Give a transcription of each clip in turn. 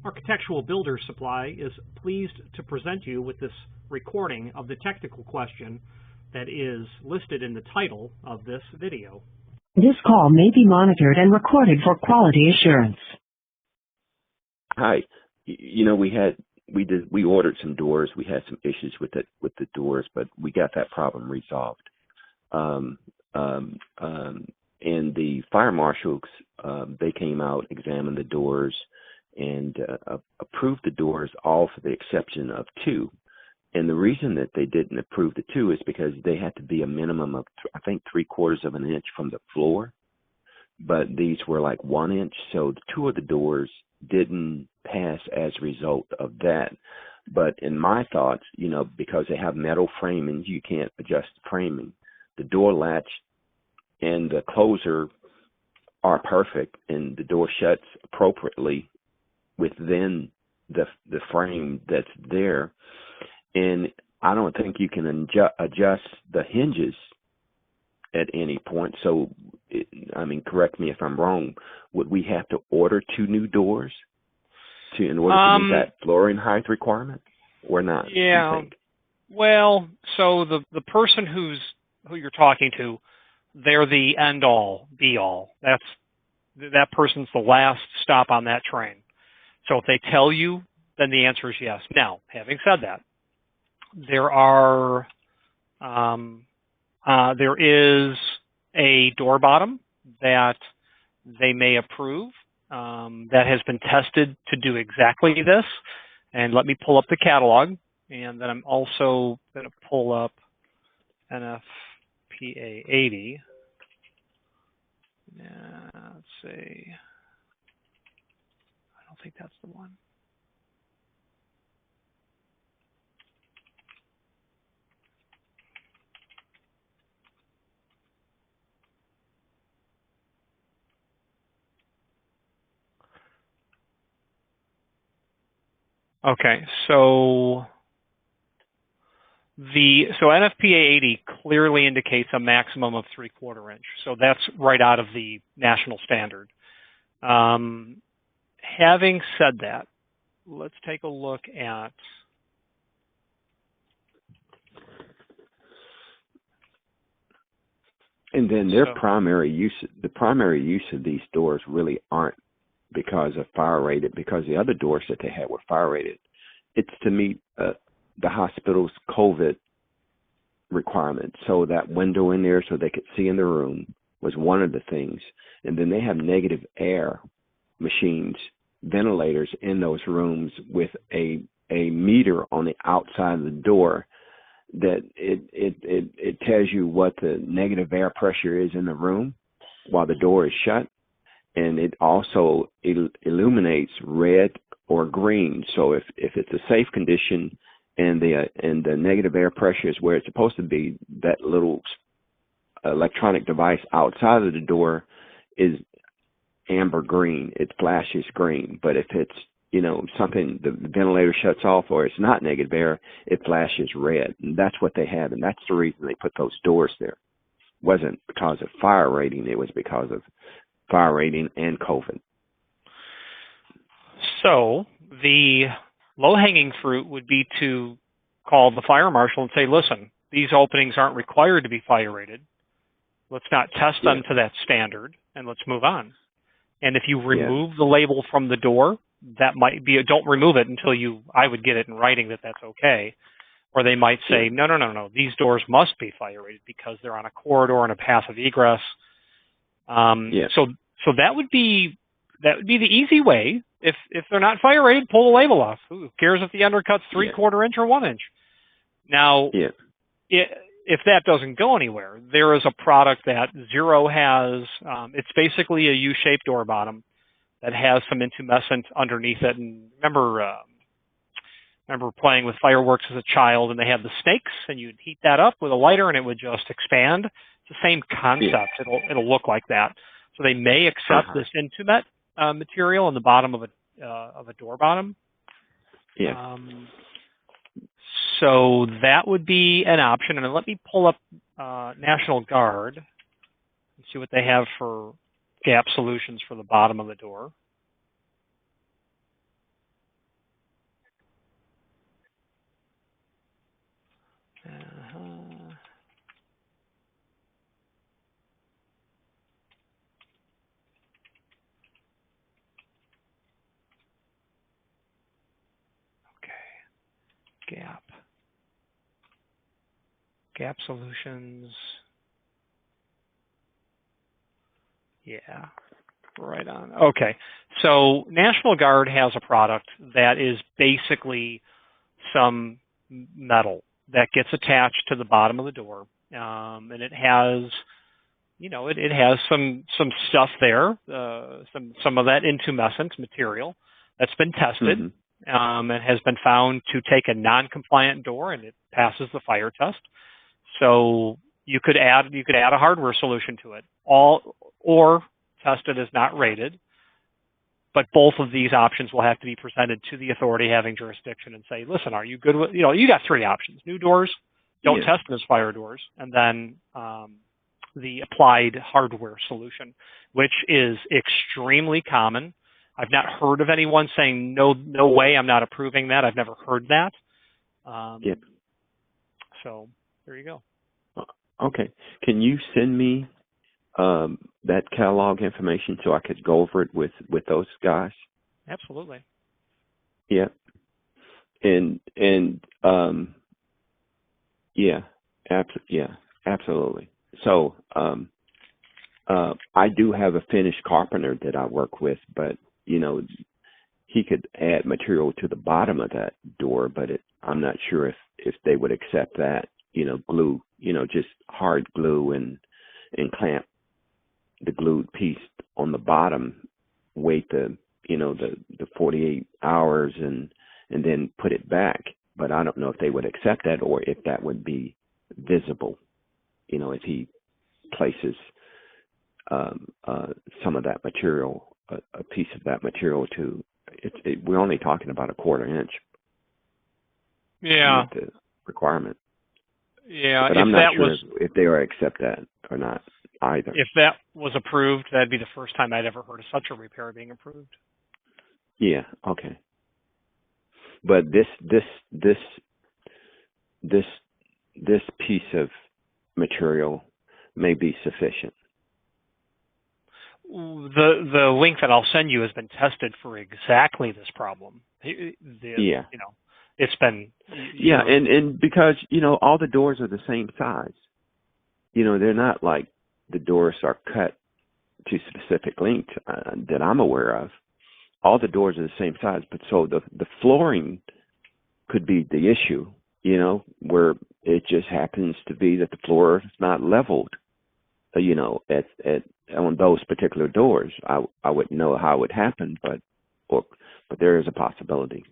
Architectural Builder Supply is pleased to present you with this recording of the technical question that is listed in the title of this video. This call may be monitored and recorded for quality assurance. Hi. We ordered some doors. We had some issues with the doors, but we got that problem resolved. And the fire marshals, they came out, examined the doors, and approved the doors, all for the exception of two. And the reason that they didn't approve the two is because they had to be a minimum of, I think, 3/4 of an inch from the floor. But these were like 1 inch, so two of the doors didn't pass as a result of that. But in my thoughts, because they have metal framing, you can't adjust the framing. The door latch and the closer are perfect, and the door shuts appropriately within the frame that's there. And I don't think you can adjust the hinges at any point. So, correct me if I'm wrong. Would we have to order two new doors in order to meet that flooring height requirement, or not? Yeah. Well, so the person who you're talking to, they're the end all, be all. That person's the last stop on that train. So if they tell you, then the answer is yes. Now, having said that, there is a door bottom that they may approve that has been tested to do exactly this. And let me pull up the catalog, and then I'm also going to pull up NFPA 80. Let's see. I don't think that's the one. Okay, so NFPA 80 clearly indicates a maximum of 3/4 inch. So that's right out of the national standard. Having said that, let's take a look at and then the primary use of these doors really aren't because of fire rated, because the other doors that they had were fire rated. It's to meet the hospital's COVID requirements. So that window in there so they could see in the room was one of the things. And then they have negative air machines, ventilators in those rooms with a meter on the outside of the door that it tells you what the negative air pressure is in the room while the door is shut. And it also illuminates red or green. So if it's a safe condition and the negative air pressure is where it's supposed to be, that little electronic device outside of the door is amber green. It flashes green. But if it's something the ventilator shuts off or it's not negative air, it flashes red. And that's what they have, and that's the reason they put those doors there. It wasn't because of fire rating, it was because of fire rating and COVID. So the low-hanging fruit would be to call the fire marshal and say, listen, these openings aren't required to be fire rated. Let's not test them to that standard, and let's move on. And if you remove the label from the door, that might be don't remove it until I would get it in writing that that's okay. Or they might say, no, these doors must be fire rated because they're on a corridor and a path of egress. So that would be the easy way. If they're not fire rated, pull the label off. Who cares if the undercut's 3/4 inch or 1 inch? Now, if that doesn't go anywhere, there is a product that Zero has. It's basically a U-shaped door bottom that has some intumescent underneath it. And remember playing with fireworks as a child, and they had the snakes, and you'd heat that up with a lighter, and it would just expand. It's the same concept. It'll look like that. So they may accept this intumet material in the bottom of a door bottom. So that would be an option. And let me pull up National Guard and see what they have for gap solutions for the bottom of the door. Gap Solutions. Yeah, right on. Okay, so National Guard has a product that is basically some metal that gets attached to the bottom of the door, and it has, it has some stuff there, some of that intumescent material that's been tested. Mm-hmm. And has been found to take a non-compliant door, and it passes the fire test. So you could add a hardware solution to it, or test it as not rated. But both of these options will have to be presented to the authority having jurisdiction and say, listen, are you good with, you got three options: new doors, don't test them as fire doors, and then the applied hardware solution, which is extremely common. I've not heard of anyone saying, no way, I'm not approving that. I've never heard that. So there you go. Okay. Can you send me that catalog information so I could go over it with those guys? Absolutely. Yeah. And absolutely. So I do have a finished carpenter that I work with, but he could add material to the bottom of that door, but I'm not sure if they would accept that, glue, just hard glue and clamp the glued piece on the bottom, wait the 48 hours and then put it back. But I don't know if they would accept that or if that would be visible, if he places some of that material, a piece of that material we're only talking about a 1/4 inch. Yeah. The requirement. Yeah. But I'm not sure if they would accept that or not either. If that was approved, that'd be the first time I'd ever heard of such a repair being approved. Yeah. Okay. But this piece of material may be sufficient. The link that I'll send you has been tested for exactly this problem. It's been. And because all the doors are the same size. They're not like the doors are cut to specific length that I'm aware of. All the doors are the same size, but so the flooring could be the issue. Where it just happens to be that the floor is not leveled. At on those particular doors, I wouldn't know how it would happen, but there is a possibility.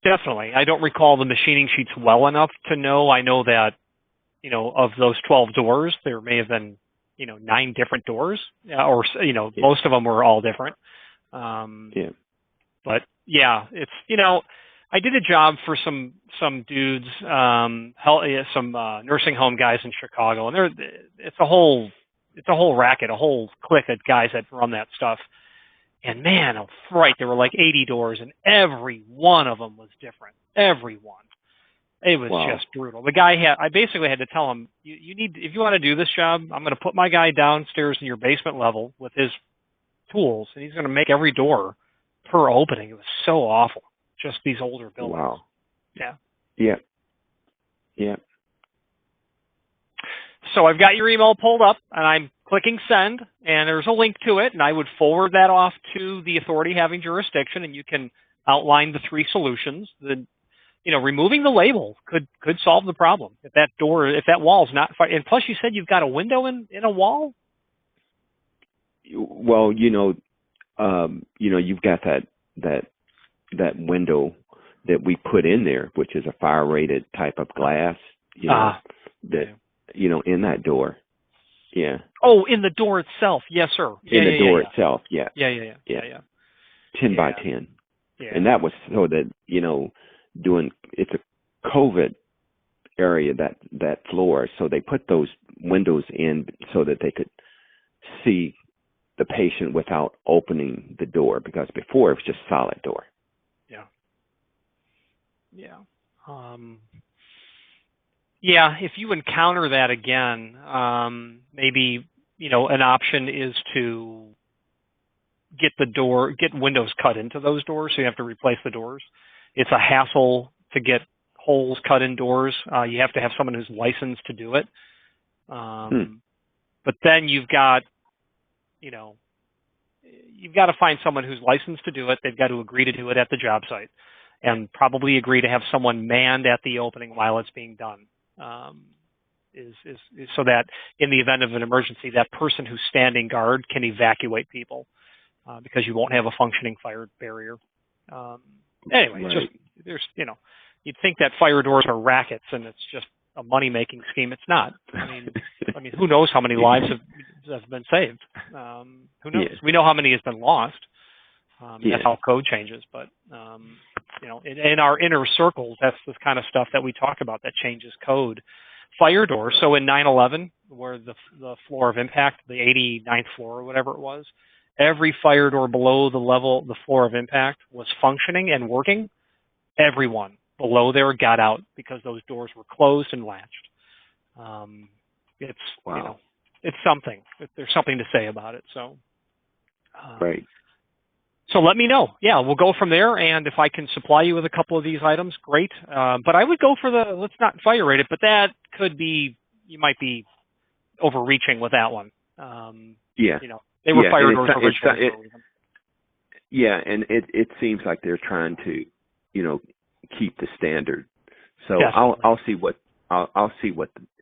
Definitely. I don't recall the machining sheets well enough to know. I know that, of those 12 doors, there may have been, 9 different doors, or, most of them were all different. But yeah, it's, I did a job for some dudes, some nursing home guys in Chicago, and it's a whole racket, a whole clique of guys that run that stuff. And man, there were like 80 doors, and every one of them was different. Every one. It was just brutal. The guy I basically had to tell him, you need, if you want to do this job, I'm going to put my guy downstairs in your basement level with his tools, and he's going to make every door per opening. It was so awful. Just these older buildings. Wow. Yeah. Yeah. Yeah. So I've got your email pulled up, and I'm clicking send, and there's a link to it, and I would forward that off to the authority having jurisdiction, and you can outline the 3 solutions. Removing the label could solve the problem. If that wall's not, and plus you said you've got a window in a wall. Well, you've got that window that we put in there, which is a fire rated type of glass, in that door. Yeah. Oh, in the door itself. Yes, sir. In the door itself. Yeah. Yeah. 10 by 10. Yeah. And that was so that, it's a COVID area, that floor. So they put those windows in so that they could see the patient without opening the door, because before it was just solid door. Yeah. Yeah. If you encounter that again, maybe, an option is to get windows cut into those doors. So you have to replace the doors. It's a hassle to get holes cut in doors. You have to have someone who's licensed to do it. But then you've got to find someone who's licensed to do it. They've got to agree to do it at the job site, and probably agree to have someone manned at the opening while it's being done. Is so that in the event of an emergency, that person who's standing guard can evacuate people, because you won't have a functioning fire barrier. Anyway, right. Just there's you'd think that fire doors are rackets and it's just a money-making scheme. It's not. I mean, who knows how many lives have been saved? Who knows? Yeah. We know how many has been lost. Yeah. That's how code changes. But in our inner circles, that's the kind of stuff that we talk about that changes code. Fire doors. So in 9/11, where the floor of impact, the 89th floor or whatever it was, every fire door below the floor of impact was functioning and working. Everyone below there got out because those doors were closed and latched. It's wow. It's something. There's something to say about it. So right. So let me know. Yeah, we'll go from there. And if I can supply you with a couple of these items, great. But I would go for let's not fire rate it, but that could be, you might be overreaching with that one. Yeah. They were fire doors originally. Yeah, and it seems like they're trying to, keep the standard. So I'll see what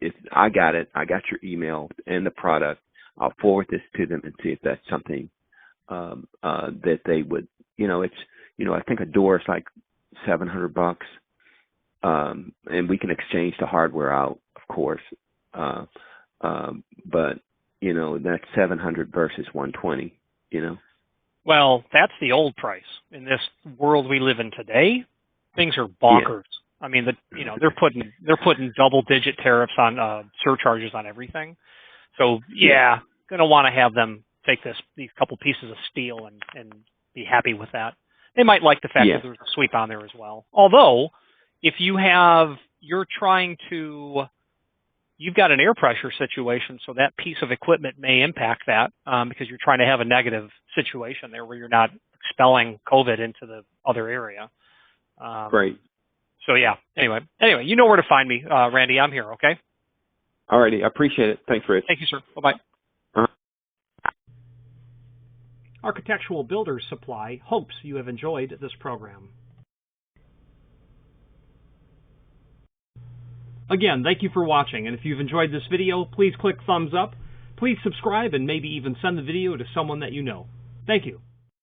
if I got it. I got your email and the product. I'll forward this to them and see if that's something that they would. I think a door is like $700, and we can exchange the hardware out, of course. But that's $700 versus $120. Well, that's the old price. In this world we live in today, things are bonkers. Yeah. I mean, they're putting double-digit tariffs on surcharges on everything. So gonna want to have them take these couple pieces of steel and be happy with that. They might like the fact that there's a sweep on there as well. Although, if you've got an air pressure situation, so that piece of equipment may impact that because you're trying to have a negative situation there where you're not expelling COVID into the other area. Right. So anyway, you know where to find me, Randy. I'm here, okay? All righty. I appreciate it. Thanks, Rich. Thank you, sir. Bye-bye. Uh-huh. Architectural Builders Supply hopes you have enjoyed this program. Again, thank you for watching, and if you've enjoyed this video, please click thumbs up, please subscribe, and maybe even send the video to someone that you know. Thank you.